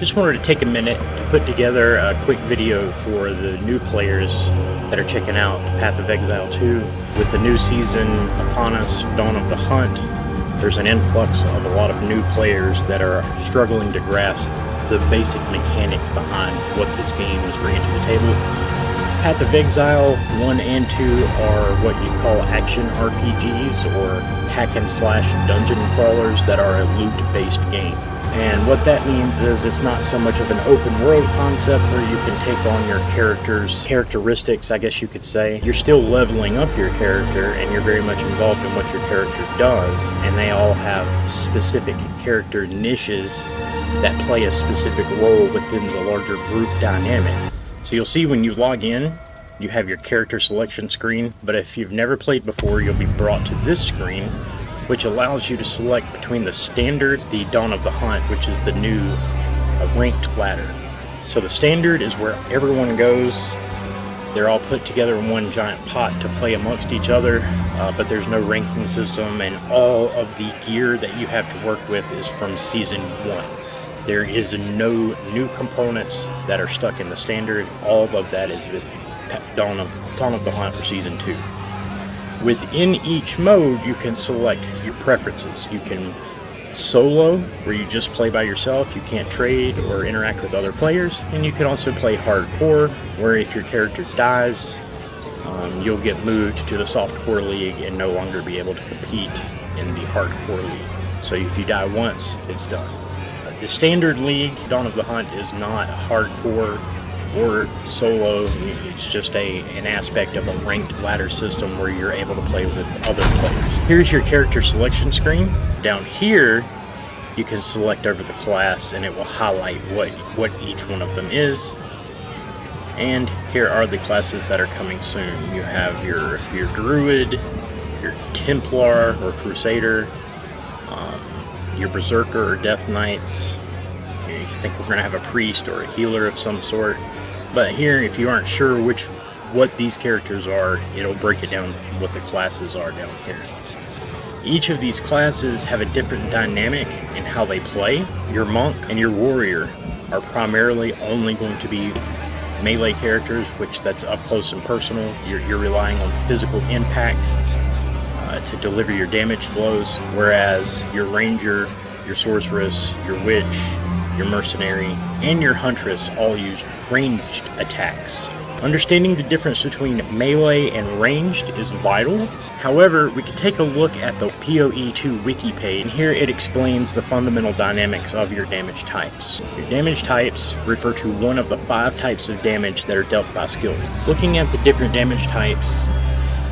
Just wanted to take a minute to put together a quick video for the new players that are checking out Path of Exile 2. With the new season upon us, Dawn of the Hunt, there's an influx of a lot of new players that are struggling to grasp the basic mechanics behind what this game is bringing to the table. Path of Exile 1 and 2 are what you call action RPGs, or hack and slash dungeon crawlers that are a loot-based game. And what that means is it's not so much of an open world concept where you can take on your character's characteristics, I guess you could say. You're still leveling up your character and you're very much involved in what your character does, and they all have specific character niches that play a specific role within the larger group dynamic. So you'll see when you log in, you have your character selection screen, but if you've never played before, you'll be brought to this screen, which allows you to select between the standard, the Dawn of the Hunt, which is the new ranked ladder. So the standard is where everyone goes. They're all put together in one giant pot to play amongst each other, but there's no ranking system, and all of the gear that you have to work with is from Season 1. There is no new components that are stuck in the standard. All of that is the Dawn of the Hunt for Season 2. Within each mode, you can select your preferences. You can solo, where you just play by yourself, you can't trade or interact with other players, and you can also play hardcore, where if your character dies, you'll get moved to the softcore league and no longer be able to compete in the hardcore league. So if you die once, it's done. The standard league, Dawn of the Hunt, is not hardcore or solo. It's just an aspect of a ranked ladder system where you're able to play with other players. Here's your character selection screen. Down here, you can select over the class and it will highlight what each one of them is. And here are the classes that are coming soon. You have your Druid, your Templar or Crusader, your Berserker or Death Knights. I think we're going to have a Priest or a Healer of some sort. But here, if you aren't sure what these characters are, it'll break it down what the classes are down here. Each of these classes have a different dynamic in how they play. Your Monk and your Warrior are primarily only going to be melee characters, which that's up close and personal. You're relying on physical impact to deliver your damage blows, whereas your Ranger, your Sorceress, your Witch, your Mercenary, and your Huntress all use ranged attacks. Understanding the difference between melee and ranged is vital. However, we can take a look at the PoE2 wiki page, and here it explains the fundamental dynamics of your damage types. Your damage types refer to one of the 5 types of damage that are dealt by skill. Looking at the different damage types,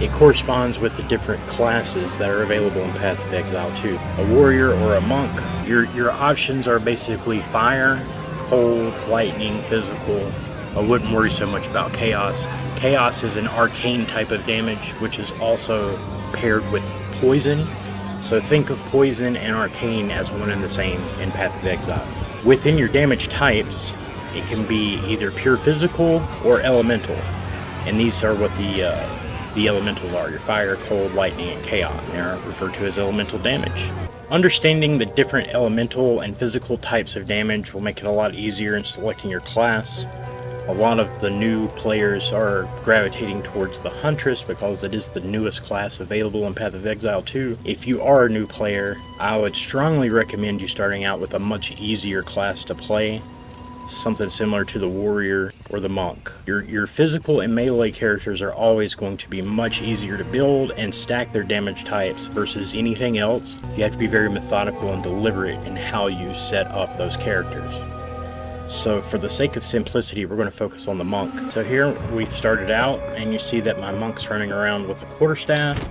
it corresponds with the different classes that are available in Path of Exile 2. A warrior or a monk, your options are basically fire, cold, lightning, physical. I wouldn't worry so much about chaos. Chaos is an arcane type of damage, which is also paired with poison. So think of poison and arcane as one and the same in Path of Exile. Within your damage types, it can be either pure physical or elemental. And these are what the elementals are: your fire, cold, lightning, and chaos. They are referred to as elemental damage. Understanding the different elemental and physical types of damage will make it a lot easier in selecting your class. A lot of the new players are gravitating towards the Huntress because it is the newest class available in Path of Exile 2. If you are a new player, I would strongly recommend you starting out with a much easier class to play, something similar to the Warrior or the Monk. Your physical and melee characters are always going to be much easier to build and stack their damage types versus anything else. You have to be very methodical and deliberate in how you set up those characters. So for the sake of simplicity, we're going to focus on the Monk. So here we've started out, and you see that my Monk's running around with a quarterstaff.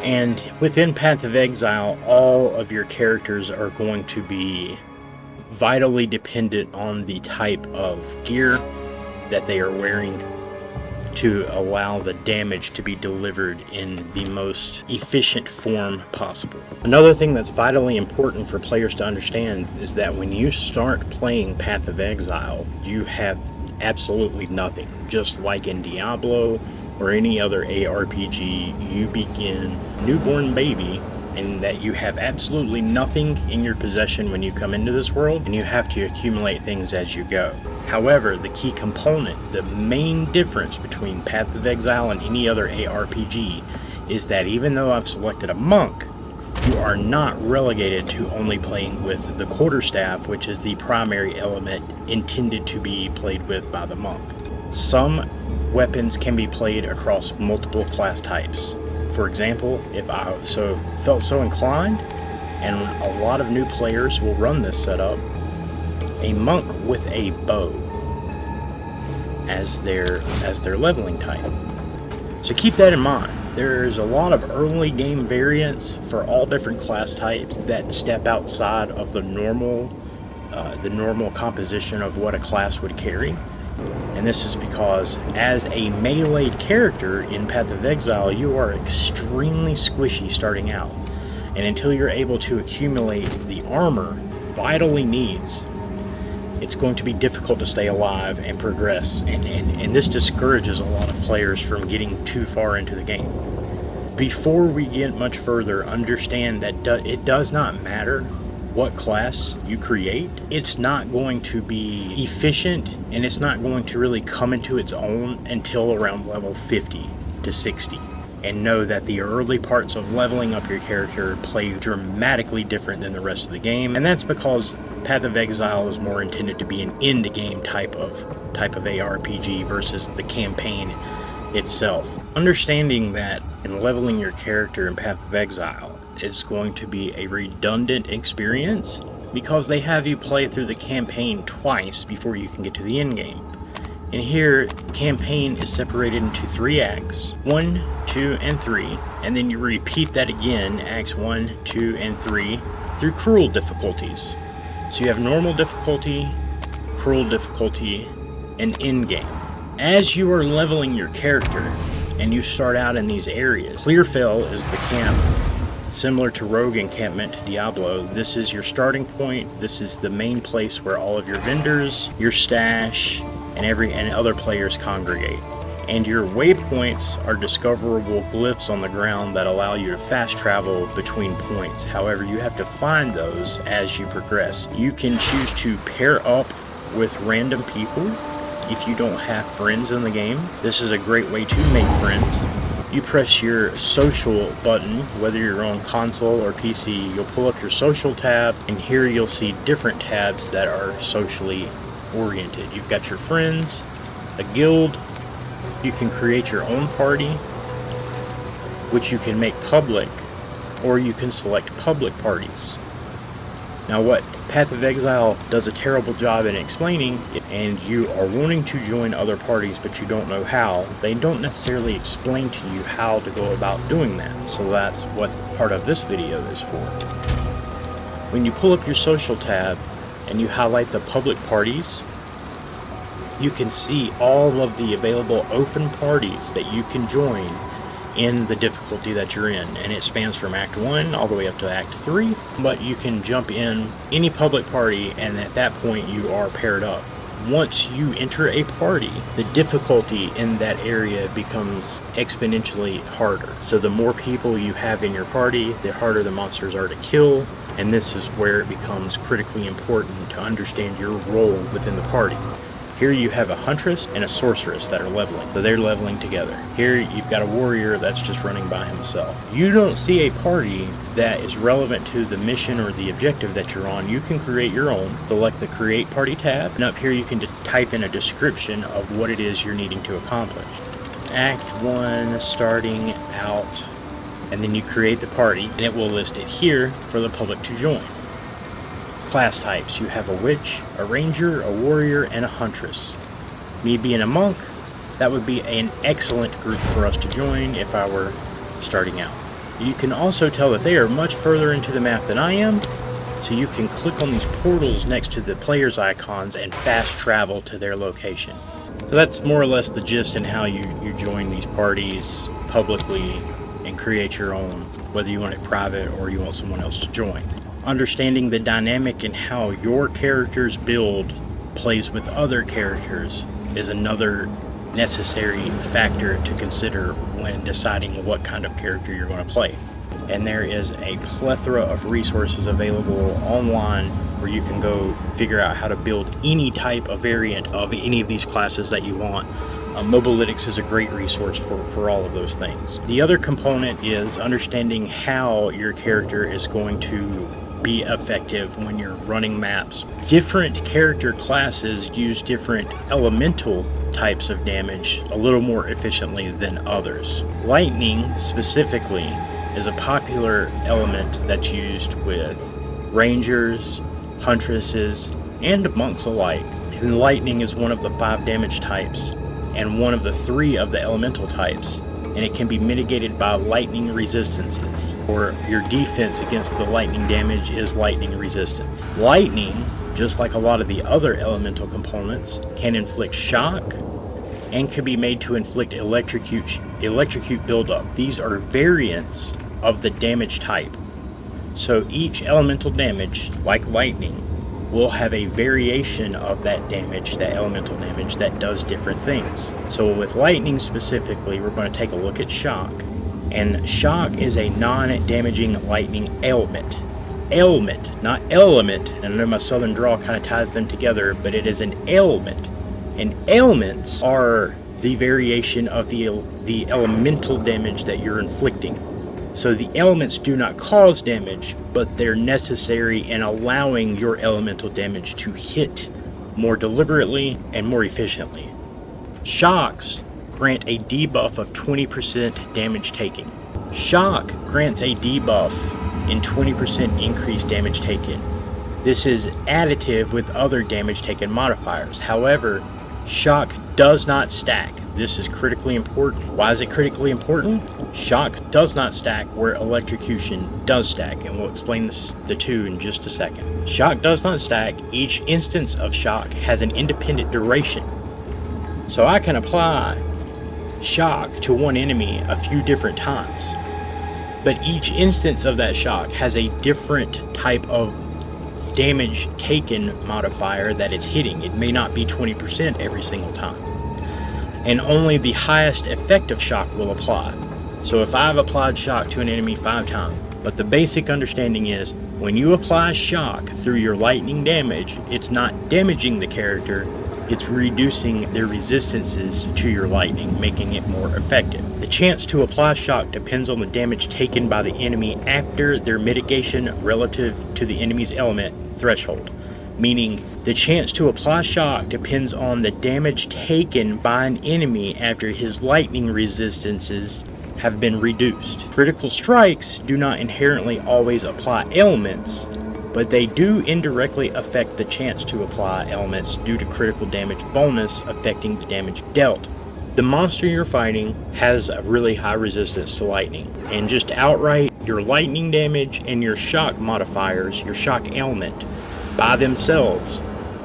And within Path of Exile, all of your characters are going to be vitally dependent on the type of gear that they are wearing to allow the damage to be delivered in the most efficient form possible. Another thing that's vitally important for players to understand is that when you start playing Path of Exile, you have absolutely nothing. Just like in Diablo or any other ARPG, you begin newborn baby and that you have absolutely nothing in your possession when you come into this world, and you have to accumulate things as you go. However, the key component, the main difference between Path of Exile and any other ARPG, is that even though I've selected a monk, you are not relegated to only playing with the quarterstaff, which is the primary element intended to be played with by the monk. Some weapons can be played across multiple class types. For example, if I felt so inclined, and a lot of new players will run this setup, a monk with a bow as their leveling type. So keep that in mind. There's a lot of early game variants for all different class types that step outside of the normal composition of what a class would carry. And this is because as a melee character in Path of Exile, you are extremely squishy starting out. And until you're able to accumulate the armor vitally needs, it's going to be difficult to stay alive and progress. And this discourages a lot of players from getting too far into the game. Before we get much further, understand that it does not matter what class you create. It's not going to be efficient, and it's not going to really come into its own until around level 50 to 60. And know that the early parts of leveling up your character play dramatically different than the rest of the game, and that's because Path of Exile is more intended to be an end-game type of ARPG versus the campaign itself. Understanding that in leveling your character in Path of Exile, it's going to be a redundant experience because they have you play through the campaign twice before you can get to the end game. And here, campaign is separated into 3 acts, 1, 2, and 3, and then you repeat that again, acts 1, 2, and 3, through cruel difficulties. So you have normal difficulty, cruel difficulty, and end game. As you are leveling your character, and you start out in these areas, Clearfell is the camp. Similar to Rogue Encampment, Diablo, this is your starting point. This is the main place where all of your vendors, your stash, and other players congregate. And your waypoints are discoverable glyphs on the ground that allow you to fast travel between points. However, you have to find those as you progress. You can choose to pair up with random people if you don't have friends in the game. This is a great way to make friends. You press your social button, whether you're on console or PC, you'll pull up your social tab, and here you'll see different tabs that are socially oriented. You've got your friends, a guild, you can create your own party, which you can make public, or you can select public parties. Now what Path of Exile does a terrible job in explaining, and you are wanting to join other parties but you don't know how, they don't necessarily explain to you how to go about doing that. So that's what part of this video is for. When you pull up your social tab and you highlight the public parties, you can see all of the available open parties that you can join in the difficulty that you're in, and it spans from Act 1 all the way up to Act 3, but you can jump in any public party, and at that point you are paired up. Once you enter a party, the difficulty in that area becomes exponentially harder. So the more people you have in your party, the harder the monsters are to kill, and this is where it becomes critically important to understand your role within the party. Here you have a huntress and a sorceress that are leveling, so they're leveling together. Here you've got a warrior that's just running by himself. You don't see a party that is relevant to the mission or the objective that you're on. You can create your own. Select the Create Party tab, and up here you can type in a description of what it is you're needing to accomplish. Act 1, starting out, and then you create the party, and it will list it here for the public to join. Class types, you have a witch, a ranger, a warrior, and a huntress. Me being a monk, that would be an excellent group for us to join if I were starting out. You can also tell that they are much further into the map than I am, so you can click on these portals next to the players' icons and fast travel to their location. So that's more or less the gist in how you join these parties publicly and create your own, whether you want it private or you want someone else to join. Understanding the dynamic and how your character's build plays with other characters is another necessary factor to consider when deciding what kind of character you're going to play. and there is a plethora of resources available online where you can go figure out how to build any type of variant of any of these classes that you want. Mobalytics is a great resource for all of those things. The other component is understanding how your character is going to be effective when you're running maps. Different character classes use different elemental types of damage a little more efficiently than others. Lightning specifically is a popular element that's used with rangers, huntresses, and monks alike. And lightning is one of the 5 damage types and one of the 3 of the elemental types, and it can be mitigated by lightning resistances, or your defense against the lightning damage is lightning resistance. Lightning, just like a lot of the other elemental components, can inflict shock and can be made to inflict electrocute buildup. These are variants of the damage type. So each elemental damage, like lightning, will have a variation of that damage, that elemental damage, that does different things. So with lightning specifically, we're going to take a look at shock. And shock is a non-damaging lightning ailment. Ailment, not element. And I know my southern drawl kind of ties them together, but it is an ailment. And ailments are the variation of the elemental damage that you're inflicting. So the elements do not cause damage, but they're necessary in allowing your elemental damage to hit more deliberately and more efficiently. Shocks grant a debuff of 20% damage taken. Shock grants a debuff in 20% increased damage taken. This is additive with other damage taken modifiers. However, shock does not stack. This is critically important. Why is it critically important? Shock does not stack where electrocution does stack, and we'll explain the two in just a second. Shock does not stack. Each instance of shock has an independent duration. So I can apply shock to one enemy a few different times, but each instance of that shock has a different type of damage taken modifier that it's hitting. It may not be 20% every single time. And only the highest effective shock will apply. So if I've applied shock to an enemy 5 times, but the basic understanding is when you apply shock through your lightning damage, it's not damaging the character, it's reducing their resistances to your lightning, making it more effective. The chance to apply shock depends on the damage taken by the enemy after their mitigation relative to the enemy's element threshold. Meaning, the chance to apply shock depends on the damage taken by an enemy after his lightning resistances have been reduced. Critical strikes do not inherently always apply elements, but they do indirectly affect the chance to apply elements due to critical damage bonus affecting the damage dealt. The monster you're fighting has a really high resistance to lightning, and just outright your lightning damage and your shock modifiers, your shock ailment, by themselves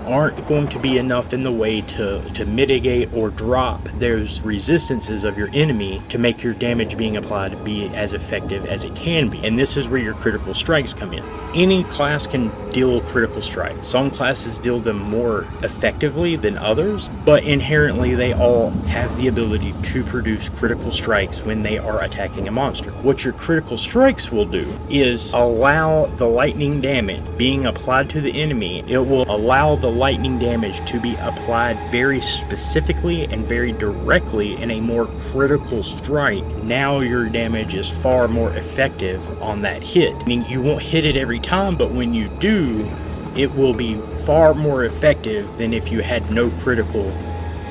aren't going to be enough in the way to mitigate or drop those resistances of your enemy to make your damage being applied to be as effective as it can be. And this is where your critical strikes come in. Any class can deal critical strikes. Some classes deal them more effectively than others, but inherently they all have the ability to produce critical strikes when they are attacking a monster. What your critical strikes will do is allow the lightning damage being applied to the enemy. It will allow the lightning damage to be applied very specifically and very directly in a more critical strike. Now your damage is far more effective on that hit. Meaning you won't hit it every time, but when you do, it will be far more effective than if you had no critical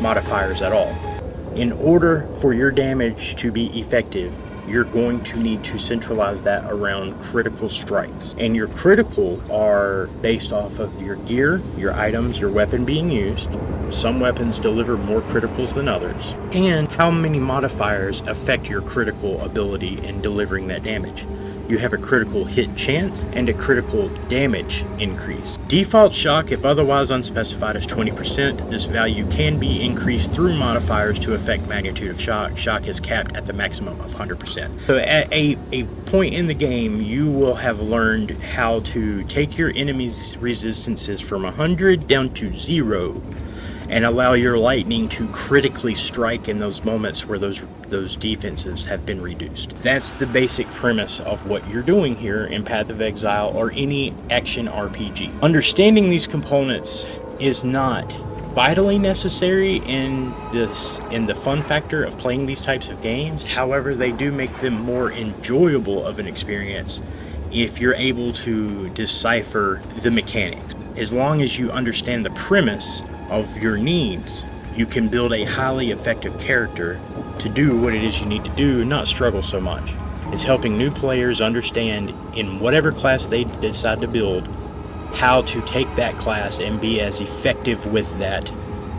modifiers at all. In order for your damage to be effective, you're going to need to centralize that around critical strikes. And your critical are based off of your gear, your items, your weapon being used. Some weapons deliver more criticals than others. And how many modifiers affect your critical ability in delivering that damage. You have a critical hit chance and a critical damage increase. Default shock, if otherwise unspecified, is 20%. This value can be increased through modifiers to affect magnitude of shock. Shock is capped at the maximum of 100%. So at a point in the game, you will have learned how to take your enemy's resistances from 100 down to 0 and allow your lightning to critically strike in those moments where those defenses have been reduced. That's the basic premise of what you're doing here in Path of Exile or any action RPG. Understanding these components is not vitally necessary in the fun factor of playing these types of games. However, they do make them more enjoyable of an experience if you're able to decipher the mechanics. As long as you understand the premise of your needs, you can build a highly effective character to do what it is you need to do and not struggle so much. It's helping new players understand, in whatever class they decide to build, how to take that class and be as effective with that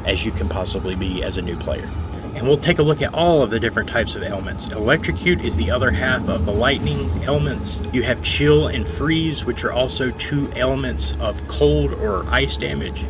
as you can possibly be as a new player. And we'll take a look at all of the different types of elements. Electrocute is the other half of the lightning elements. You have chill and freeze, which are also two elements of cold or ice damage.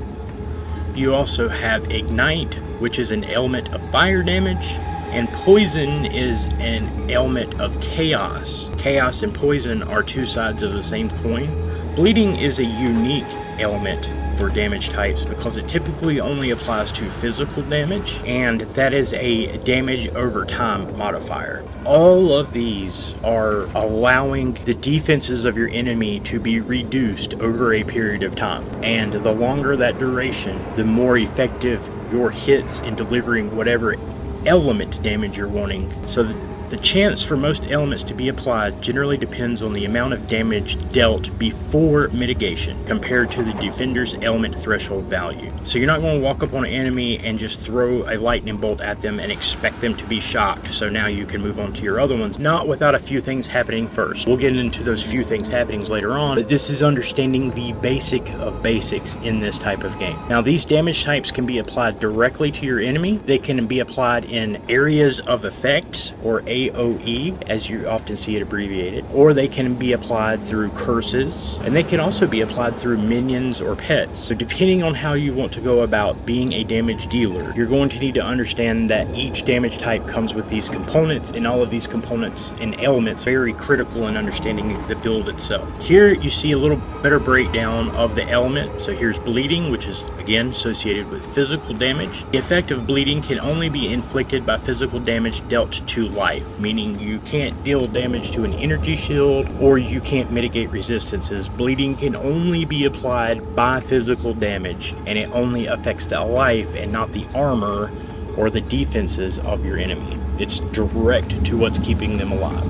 You also have ignite, which is an element of fire damage. And poison is an element of chaos. Chaos and poison are two sides of the same coin. Bleeding is a unique element for damage types because it typically only applies to physical damage, and that is a damage over time modifier. All of these are allowing the defenses of your enemy to be reduced over a period of time, and the longer that duration, the more effective your hits in delivering whatever element damage you're wanting. So the chance for most elements to be applied generally depends on the amount of damage dealt before mitigation compared to the defender's element threshold value. So you're not going to walk up on an enemy and just throw a lightning bolt at them and expect them to be shocked, so now you can move on to your other ones, not without a few things happening first. We'll get into those few things happening later on, but this is understanding the basic of basics in this type of game. Now, these damage types can be applied directly to your enemy. They can be applied in areas of effects, or AOE, as you often see it abbreviated, or they can be applied through curses, and they can also be applied through minions or pets. So depending on how you want to go about being a damage dealer, you're going to need to understand that each damage type comes with these components, and all of these components and elements are very critical in understanding the build itself. Here you see a little better breakdown of the element. So here's bleeding, which is again associated with physical damage. The effect of bleeding can only be inflicted by physical damage dealt to life, meaning you can't deal damage to an energy shield or you can't mitigate resistances. Bleeding can only be applied by physical damage, and it only affects the life and not the armor or the defenses of your enemy. It's direct to what's keeping them alive.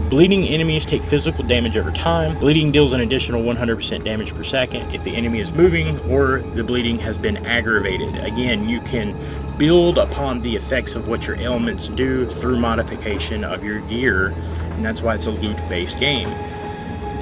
Bleeding enemies take physical damage over time. Bleeding deals an additional 100% damage per second if the enemy is moving or the bleeding has been aggravated. Again, you can build upon the effects of what your elements do through modification of your gear, and that's why it's a loot-based game.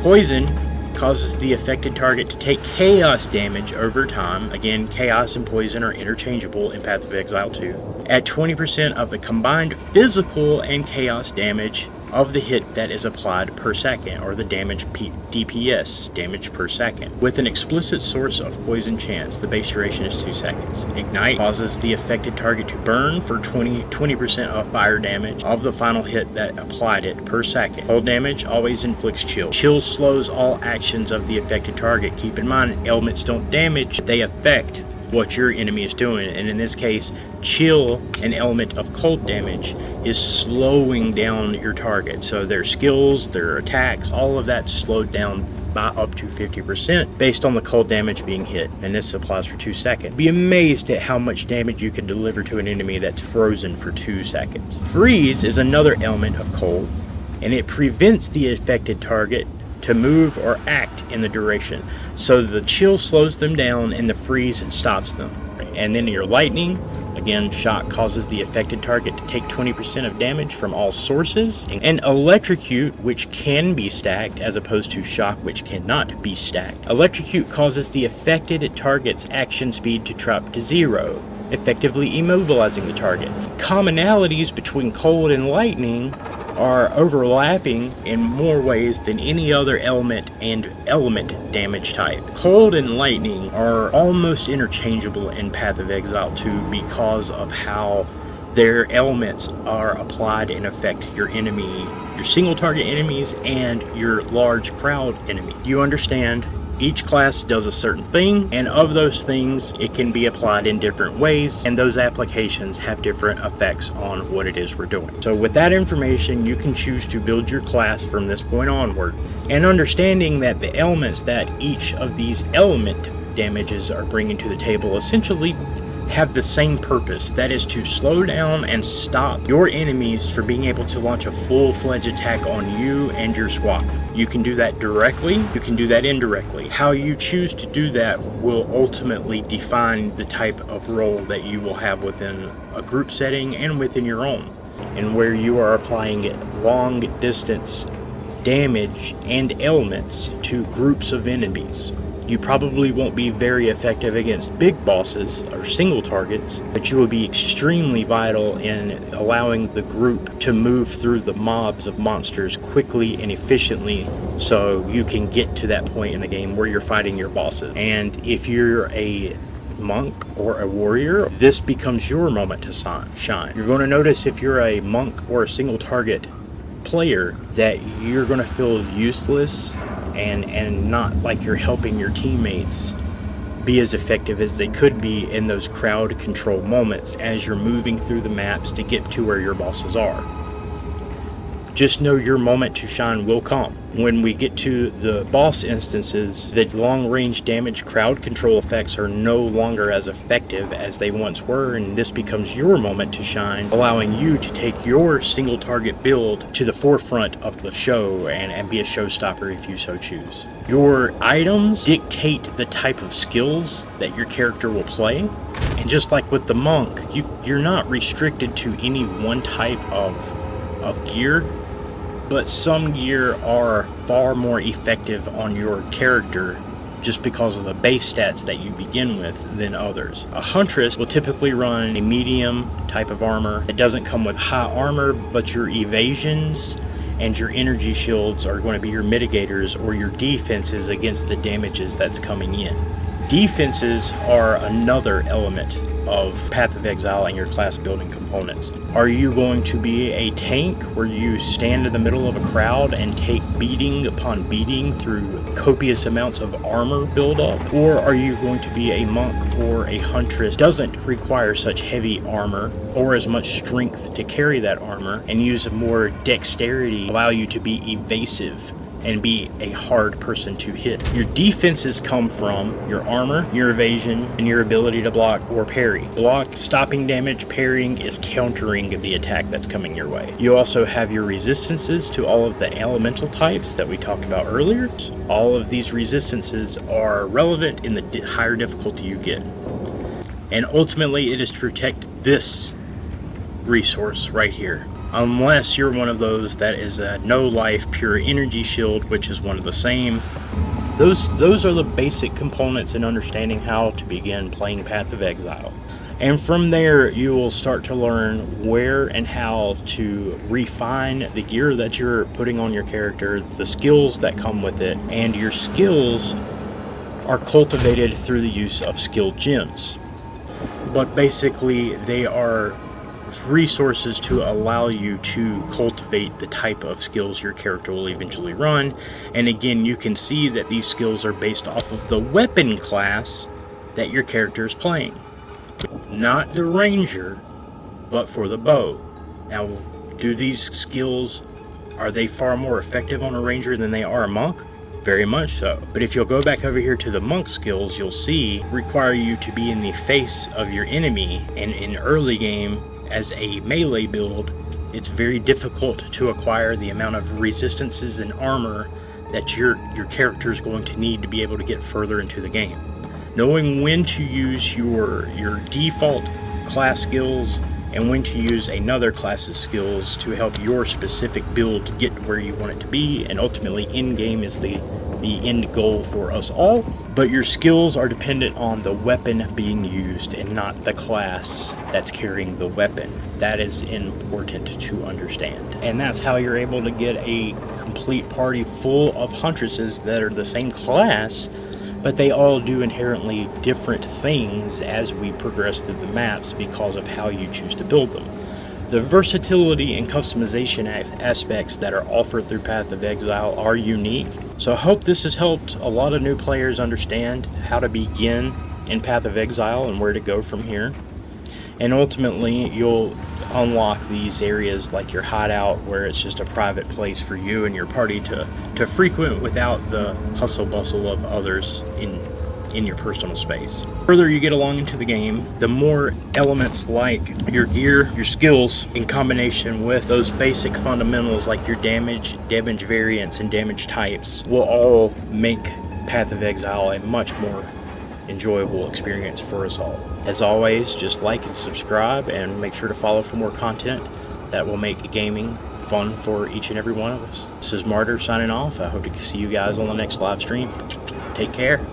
Poison causes the affected target to take chaos damage over time. Again, chaos and poison are interchangeable in Path of Exile 2. At 20% of the combined physical and chaos damage of the hit that is applied per second, or the damage DPS, damage per second. With an explicit source of poison chance, the base duration is 2 seconds. Ignite causes the affected target to burn for 20% of fire damage of the final hit that applied it per second. Cold damage always inflicts chill. Chill slows all actions of the affected target. Keep in mind, elements don't damage, they affect what your enemy is doing, and in this case, chill, an element of cold damage, is slowing down your target. So their skills, their attacks, all of that slowed down by up to 50% based on the cold damage being hit, and this applies for 2 seconds. Be amazed at how much damage you can deliver to an enemy that's frozen for 2 seconds. Freeze is another element of cold, and it prevents the affected target to move or act in the duration. So the chill slows them down and the freeze stops them. And then your lightning, again, shock causes the affected target to take 20% of damage from all sources. And electrocute, which can be stacked as opposed to shock, which cannot be stacked. Electrocute causes the affected target's action speed to drop to 0, effectively immobilizing the target. Commonalities between cold and lightning are overlapping in more ways than any other element and element damage type. Cold and lightning are almost interchangeable in Path of Exile 2 because of how their elements are applied and affect your enemy, your single target enemies, and your large crowd enemy. You understand Each class does a certain thing, and of those things, it can be applied in different ways, and those applications have different effects on what it is we're doing. So with that information, you can choose to build your class from this point onward, and understanding that the elements that each of these element damages are bringing to the table essentially have the same purpose, that is to slow down and stop your enemies from being able to launch a full-fledged attack on you and your squad. You can do that directly, you can do that indirectly. How you choose to do that will ultimately define the type of role that you will have within a group setting and within your own, and where you are applying long distance damage and elements to groups of enemies. You probably won't be very effective against big bosses or single targets, but you will be extremely vital in allowing the group to move through the mobs of monsters quickly and efficiently so you can get to that point in the game where you're fighting your bosses. And if you're a monk or a warrior, this becomes your moment to shine. You're going to notice if you're a monk or a single target player that you're going to feel useless and not like you're helping your teammates be as effective as they could be in those crowd control moments as you're moving through the maps to get to where your bosses are. Just know your moment to shine will come. When we get to the boss instances, the long-range damage crowd control effects are no longer as effective as they once were, and this becomes your moment to shine, allowing you to take your single target build to the forefront of the show and be a showstopper if you so choose. Your items dictate the type of skills that your character will play, and just like with the monk, you're not restricted to any one type of gear, but some gear are far more effective on your character just because of the base stats that you begin with than others. A huntress will typically run a medium type of armor. It doesn't come with high armor, but your evasions and your energy shields are going to be your mitigators or your defenses against the damages that's coming in. Defenses are another element of Path of Exile and your class building components. Are you going to be a tank where you stand in the middle of a crowd and take beating upon beating through copious amounts of armor buildup? Or are you going to be a monk or a huntress doesn't require such heavy armor or as much strength to carry that armor and use more dexterity, allow you to be evasive and be a hard person to hit? Your defenses come from your armor, your evasion, and your ability to block or parry. Block, stopping damage, parrying is countering the attack that's coming your way. You also have your resistances to all of the elemental types that we talked about earlier. All of these resistances are relevant in the higher difficulty you get. And ultimately it is to protect this resource right here. Unless you're one of those that is a no life pure energy shield, which is one of the same. Those are the basic components in understanding how to begin playing Path of Exile. And from there you will start to learn where and how to refine the gear that you're putting on your character, the skills that come with it, and your skills are cultivated through the use of skill gems. But basically they are resources to allow you to cultivate the type of skills your character will eventually run. And again, you can see that these skills are based off of the weapon class that your character is playing. Not the ranger, but for the bow. Now, do these skills, are they far more effective on a ranger than they are a monk? Very much so. But if you'll go back over here to the monk skills, you'll see require you to be in the face of your enemy, and in early game as a melee build, it's very difficult to acquire the amount of resistances and armor that your character is going to need to be able to get further into the game. Knowing when to use your default class skills and when to use another class's skills to help your specific build to get where you want it to be, and ultimately in-game is the end goal for us all. But your skills are dependent on the weapon being used and not the class that's carrying the weapon. That is important to understand. And that's how you're able to get a complete party full of huntresses that are the same class, but they all do inherently different things as we progress through the maps because of how you choose to build them. The versatility and customization aspects that are offered through Path of Exile are unique. So I hope this has helped a lot of new players understand how to begin in Path of Exile and where to go from here. And ultimately, you'll unlock these areas like your hideout, where it's just a private place for you and your party to frequent without the hustle bustle of others in your personal space. The further you get along into the game, the more elements like your gear, your skills, in combination with those basic fundamentals like your damage variance, and damage types will all make Path of Exile a much more enjoyable experience for us all. As always, just like and subscribe, and make sure to follow for more content that will make gaming fun for each and every one of us. This is Martyr signing off. I hope to see you guys on the next live stream. Take care.